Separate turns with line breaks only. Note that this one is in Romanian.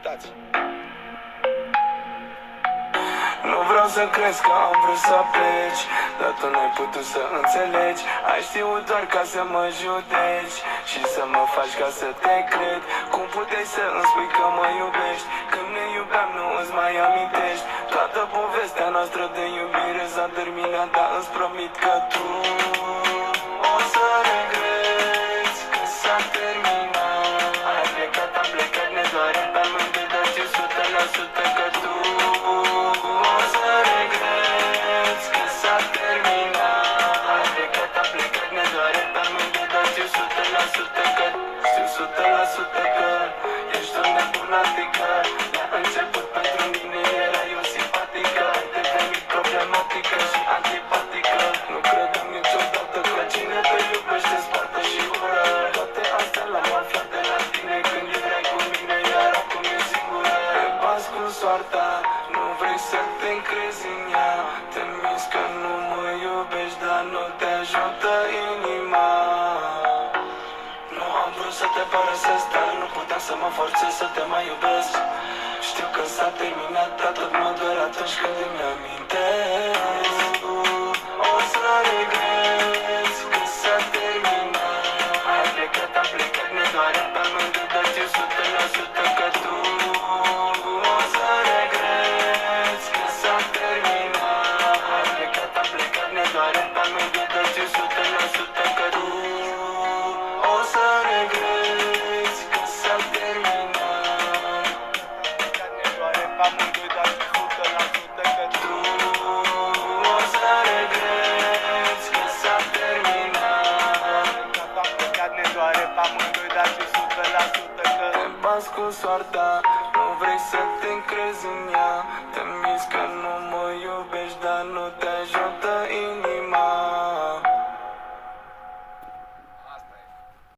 Ascultați!
Nu vreau să crezi că am vrut să pleci, dar tu n-ai putut să înțelegi. Ai știut doar ca să mă judeci și să mă faci ca să te cred. Cum puteai să îmi spui că mă iubești când ne iubeam, nu îți mai amintești? Toată povestea noastră de iubire s-a terminat, dar îți promit că tu o să regreți că s-a terminat. Ai plecat, am plecat, ne doare pe amândoi, dar știu 100% că tu o să regreți că s-a terminat. Ai plecat, am plecat, ne doare pe amândoi, dar știu 100% că ești o nebunatică. La început pentru mine erai o simpatică, ai devenit problematică și antipatică. Nu credeam niciodată că cine te iubește sparte și ură. Toate astea l-am aflat de la tine când erai cu mine, iar acum e singură. Te bați cu soarta, nu vrei să te încrezi în ea. Te minți că nu mă iubești, dar nu te ajută inima. Nu am vrut să te părăsesc, dar nu puteam să mă forțez să te mai iubesc. Știu că s-a terminat, dar tot mă doare atunci când îmi amintesc. O să regreți că s-a terminat. Ai plecat, am plecat, ne doare pe amândoi, dar știu 100% că tu o să regreți că s-a terminat. Ai plecat, am plecat, ne doare pe amândoi, dar știu 100% că tu o să regreți că s-a terminat.
Ne doare pe amândoi, dar știu 100% că tu
o să regreți că s-a terminat.
am plecat, ne doare pe amândoi, dar știu 100% că
Te bați cu soarta, nu vrei să te încrezi